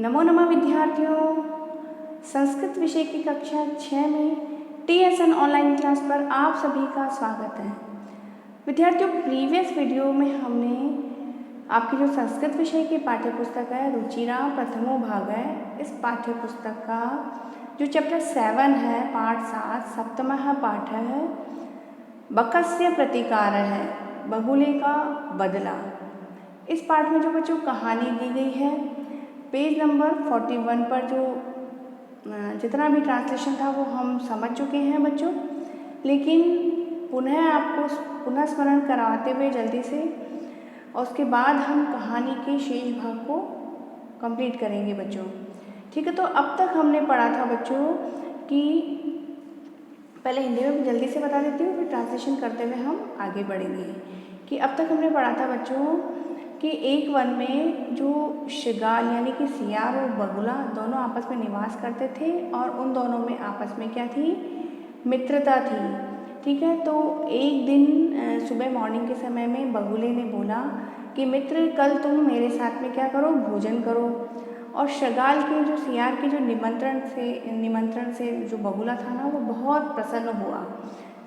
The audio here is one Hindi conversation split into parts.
नमो नमः विद्यार्थियों, संस्कृत विषय की कक्षा 6 में TSN ऑनलाइन क्लास पर आप सभी का स्वागत है। विद्यार्थियों, प्रीवियस वीडियो में हमने आपकी जो संस्कृत विषय की पाठ्य पुस्तक है रुचिरा प्रथमो भाग है, इस पाठ्य पुस्तक का जो चैप्टर 7 है पाठ 7 सप्तमः पाठ है बकस्य प्रतिकार है, बगुले का बदला। इस पाठ में जो बच्चों कहानी दी गई है पेज नंबर 41 पर जो जितना भी ट्रांसलेशन था वो हम समझ चुके हैं बच्चों, लेकिन पुनः आपको पुनः स्मरण कराते हुए जल्दी से, और उसके बाद हम कहानी के शेष भाग को कंप्लीट करेंगे बच्चों। ठीक है, तो अब तक हमने पढ़ा था बच्चों कि पहले हिंदी में जल्दी से बता देती हूँ, फिर ट्रांसलेशन करते हुए हम आगे बढ़ेंगे। कि अब तक हमने पढ़ा था बच्चों कि एक वन में जो शिगाल यानी कि सियार और बगुला दोनों आपस में निवास करते थे और उन दोनों में आपस में क्या थी, मित्रता थी। ठीक है, तो एक दिन सुबह मॉर्निंग के समय में बगुले ने बोला कि मित्र कल तुम मेरे साथ में क्या करो, भोजन करो। और शिगाल के जो सियार के जो निमंत्रण से जो बगुला था ना वो बहुत प्रसन्न हुआ।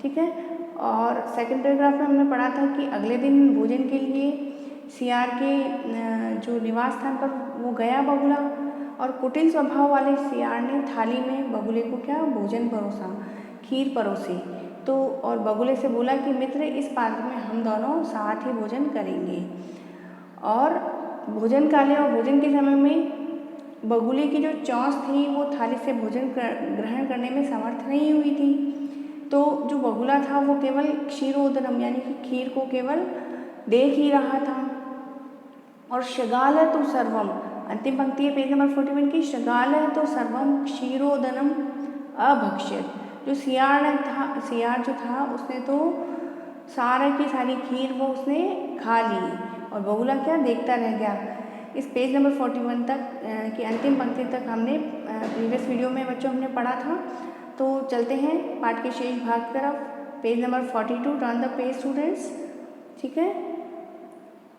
ठीक है, और सेकंड पैराग्राफ में हमने पढ़ा था कि अगले दिन भोजन के लिए सियार के जो निवास स्थान पर वो गया बगुला, और कुटिल स्वभाव वाले सियार ने थाली में बगुले को क्या भोजन परोसा, खीर परोसी। तो और बगुले से बोला कि मित्र इस पात्र में हम दोनों साथ ही भोजन करेंगे। और भोजन काले और भोजन के समय में बगुले की जो चोंच थी वो थाली से भोजन ग्रहण करने में समर्थ नहीं हुई थी। तो जो बगुला था वो केवल क्षीरोदरम यानी कि खीर को केवल देख ही रहा था। और शगाल है तो सर्वम, अंतिम पंक्ति है पेज नंबर 41 की, शगाल है तो सर्वम क्षीरोदनम अभक्ष्यत। जो सियार जो था उसने तो सारे की सारी खीर वो उसने खा ली और बगुला क्या देखता रह गया। इस पेज नंबर 41 तक की अंतिम पंक्ति तक हमने प्रीवियस वीडियो में बच्चों हमने पढ़ा था। तो चलते हैं पाठ के शेष भाग की तरफ। Page number 42, turn the page students. ठीक है,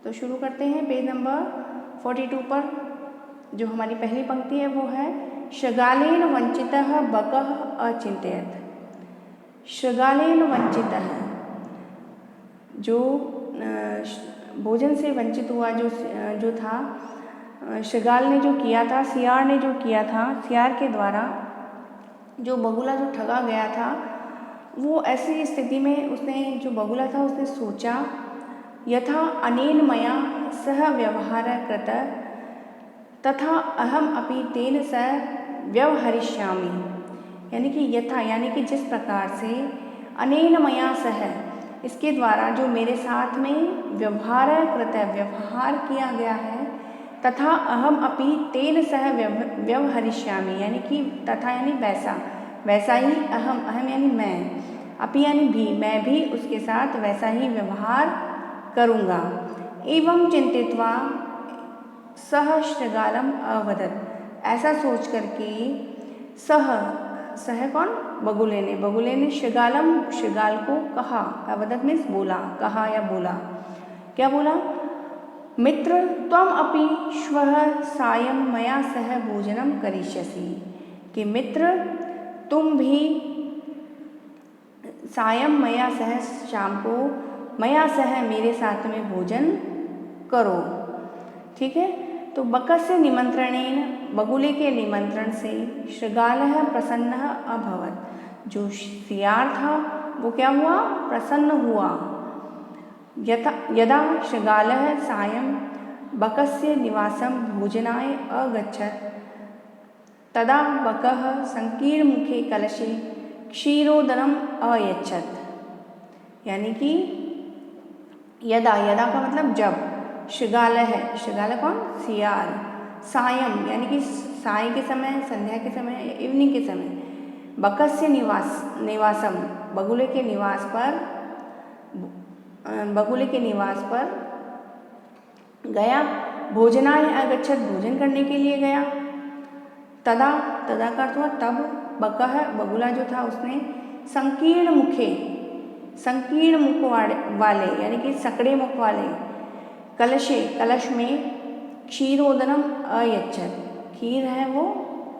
तो शुरू करते हैं पेज नंबर 42 पर। जो हमारी पहली पंक्ति है वो है शगालेन वंचितः बकः अचिंतयत्। शगालेन वंचितः, जो भोजन से वंचित हुआ जो था, शगाल ने जो किया था, सियार ने जो किया था, सियार के द्वारा जो बगुला जो ठगा गया था, वो ऐसी स्थिति में उसने जो बगुला था उसने सोचा यथा अनेन मया सह व्यवहार कृत तथा अहम अपि तेन सह व्यवहरिष्यामि। यानी कि यथा यानी कि जिस प्रकार से, अनेन मया सह इसके द्वारा जो मेरे साथ में व्यवहार कृत व्यवहार किया गया है, तथा अहम अपि तेन सह व्यवहरिष्यामि यानी कि तथा यानी वैसा ही, अहम यानी मैं, अपि यानी भी, मैं भी उसके साथ वैसा ही व्यवहार करूँगा। एवं चिंतित्वा सह शृगालम अवदत्, ऐसा सोच करके सह कौन, बगुले ने शृगाल को कहा, अवदत् मीन्स बोला, कहा या बोला। क्या बोला, मित्र त्वम अपि श्वः सायं मया सह भोजनम करिष्यसि, कि मित्र तुम भी सायं मया सह, शाम को, मया सह मेरे साथ में भोजन करो। ठीक है, तो बकस्य निमंत्रणेन, बगुले के निमंत्रण से, शृगालः प्रसन्नः अभवत्, जो सियार था वो क्या हुआ, प्रसन्न हुआ। यदा शृगालः सायं बकस्य निवासं भोजनाय अगच्छत् तदा बकः संकीर्णमुखे कलशे क्षीरोदनम अयच्छत्। यानी कि यदा का मतलब जब, शृगाल है, शृगाल कौन, सियार, सायं यानी कि साय के समय, संध्या के समय, इवनिंग के समय, बकस्य निवासम बगुले के निवास पर गया, भोजनाय अगच्छत् भोजन करने के लिए गया। तदा का अर्थ हुआ तब, बकः बगुला जो था उसने संकीर्ण मुख वाले यानी कि सकड़े मुख वाले कलश में क्षीरोदनम अयच्छत्, खीर है वो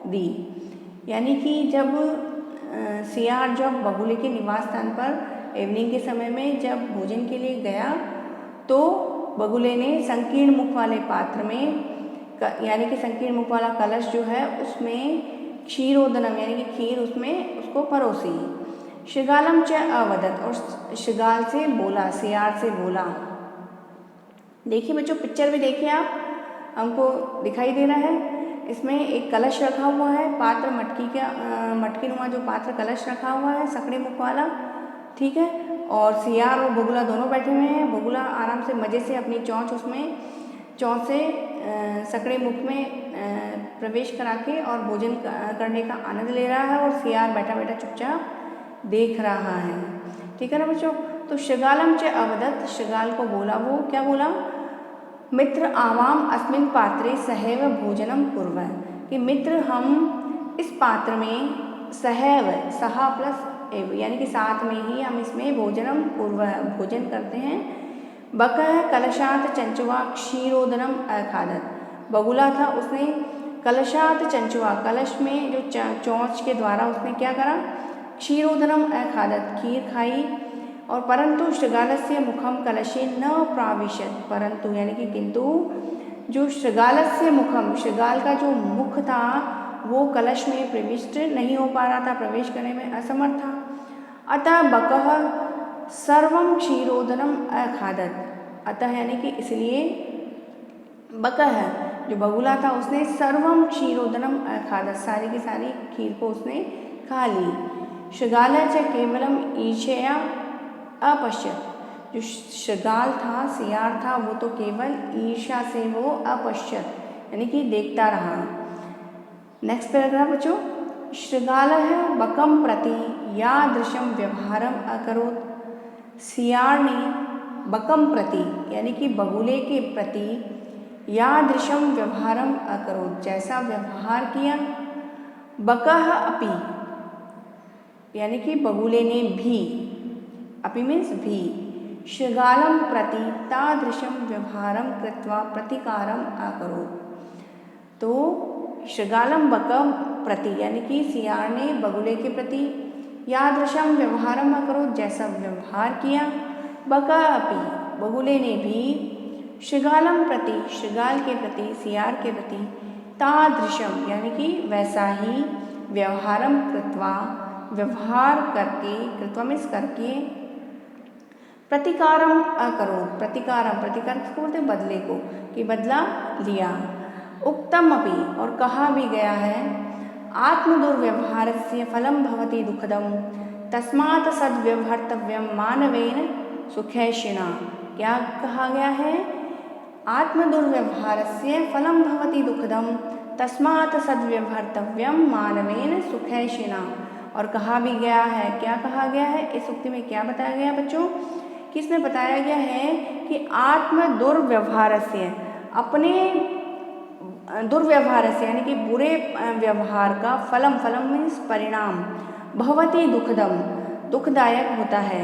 दी। यानी कि जब सियार जब बगुले के निवास स्थान पर इवनिंग के समय में जब भोजन के लिए गया तो बगुले ने संकीर्ण मुख वाले पात्र में यानी कि संकीर्ण मुख वाला कलश जो है उसमें क्षीरोदनम यानी कि खीर उसमें उसको परोसी। शृगालम च अवदत, और शृगाल से बोला, सियार से बोला। देखिए बच्चों, पिक्चर में देखिए आप, हमको दिखाई दे रहा है इसमें एक कलश रखा हुआ है, पात्र मटकी नुमा जो पात्र कलश रखा हुआ है सकड़े मुख वाला, ठीक है। और सियार और बगुला दोनों बैठे हुए हैं। बगुला आराम से मज़े से अपनी चोंच से सकड़े मुख में प्रवेश करा के और भोजन करने का आनंद ले रहा है, और सियार बैठा बैठा चुपचाप देख रहा है, ठीक है ना बच्चों। तो शृगालम च अवदत, शृगाल को बोला, वो क्या बोला, मित्र आवाम अस्मिन् पात्रे सहैव भोजनम कुर्वः, कि मित्र हम इस पात्र में सहैव, सहा प्लस एव यानी कि साथ में ही हम इसमें भोजनम कुर्वः भोजन करते हैं। बकः कलशात चंचुवा क्षीरोदनम अखादत, बगुला था उसने कलशात चंचुवा, कलश में जो चोंच के द्वारा उसने क्या करा, क्षीरोदनम अखादत, खीर खाई। और परंतु शृगालस्य मुखम कलशे न प्राविशत, परंतु यानी कि किंतु जो शृगालस्य मुखम, शृगाल का जो मुख था वो कलश में प्रविष्ट नहीं हो पा रहा था, प्रवेश करने में असमर्थ था। अतः बकः सर्वम क्षीरोदनम अखादत, अतः यानी कि इसलिए बकः जो बगुला था उसने सर्वम क्षीरोदनम अखादत, सारी की सारी खीर को उसने खा ली। शृगाल च केवलम ईर्ष्या अपश्यत, जो शृगाल था, सियार था, वो तो केवल ईर्ष्या से वो अपश्यत यानी कि देखता रहा। नेक्स्ट पैराग्राफ बच्चों, शृगाल है बकम प्रति यादृशम व्यवहारम अकरोत, सियार ने बकम प्रति यानी कि बगुले के प्रति यादृशम व्यवहारम अकरोत, जैसा व्यवहार किया। बकः अपि यानी कि बगुले ने भी, अपि मीन्स भी, शृगालम प्रति तादृशम व्यवहारम कृत्वा प्रतिकारम अकरोत्, तो शृगालम बकम प्रति यानी कि सियार ने बगुले के प्रति यादृशम व्यवहारम अकरोत्, जैसा व्यवहार किया। बका अपि बगुले ने भी शृगालम प्रति, शृगाल के प्रति, सियार के प्रति, तादृशम यानी कि वैसा ही, व्यवहारम कृत्वा व्यवहार करके, कृत्वा मीन्स करके, प्रतिकारम अकरोत्, प्रतिकारम, प्रतिकार किसको बोलते हैं, बदले को, कि बदला लिया। उक्तम अपि, और कहा भी गया है, आत्मदुर्व्यवहारस्य फलम भवति दुःखदम तस्मात् सद्व्यवहर्तव्यम मानवेन सुखैषिणा, क्या कहा गया है, आत्मदुर्व्यवहारस्य फलम भवति दुःखदम तस्मात् सद्व्यवहर्तव्यम मानवेन सुखैषिणा, और कहा भी गया है, क्या कहा गया है, इस उक्ति में क्या बताया गया बच्चों, कि इसमें बताया गया है कि आत्म दुर्व्यवहार से, अपने दुर्व्यवहार से यानी कि बुरे व्यवहार का फलम, फलम मीन्स परिणाम, भवति दुःखदम दुखदायक होता है,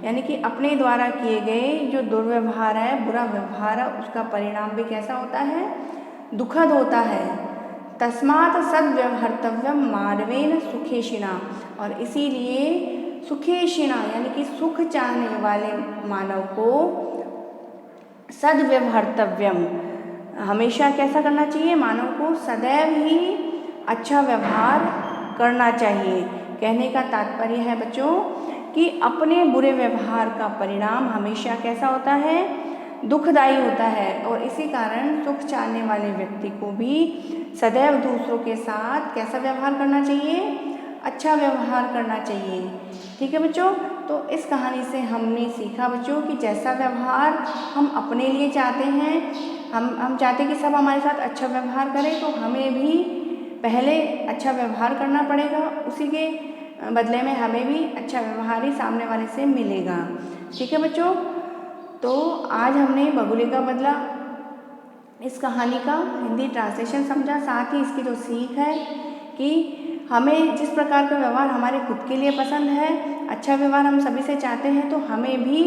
यानी कि अपने द्वारा किए गए जो दुर्व्यवहार है, बुरा व्यवहार है, उसका परिणाम भी कैसा होता है, दुखद होता है। तस्मात् सद्व्यवहर्तव्यम मानवेन सुखेशिना, और इसीलिए सुखेशिना यानी कि सुख चाहने वाले मानव को सद्व्यवहर्तव्यम हमेशा कैसा करना चाहिए, मानव को सदैव ही अच्छा व्यवहार करना चाहिए। कहने का तात्पर्य है बच्चों कि अपने बुरे व्यवहार का परिणाम हमेशा कैसा होता है, दुखदायी होता है, और इसी कारण सुख चाहने वाले व्यक्ति को भी सदैव दूसरों के साथ कैसा व्यवहार करना चाहिए, अच्छा व्यवहार करना चाहिए। ठीक है बच्चों, तो इस कहानी से हमने सीखा बच्चों कि जैसा व्यवहार हम अपने लिए चाहते हैं, हम चाहते हैं कि सब हमारे साथ अच्छा व्यवहार करें, तो हमें भी पहले अच्छा व्यवहार करना पड़ेगा, उसी के बदले में हमें भी अच्छा व्यवहार ही सामने वाले से मिलेगा। ठीक है बच्चों, तो आज हमने बगुले का बदला इस कहानी का हिंदी ट्रांसलेशन समझा, साथ ही इसकी जो सीख है कि हमें जिस प्रकार का व्यवहार हमारे खुद के लिए पसंद है, अच्छा व्यवहार हम सभी से चाहते हैं, तो हमें भी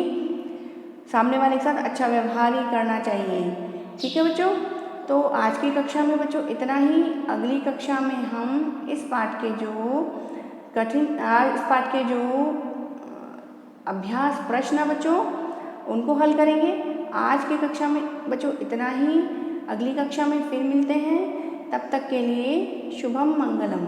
सामने वाले के साथ अच्छा व्यवहार ही करना चाहिए। ठीक है बच्चों, तो आज की कक्षा में बच्चों इतना ही। अगली कक्षा में हम इस पाठ के जो अभ्यास प्रश्न है बच्चों उनको हल करेंगे। आज की कक्षा में बच्चों इतना ही। अगली कक्षा में फिर मिलते हैं, तब तक के लिए शुभम मंगलम।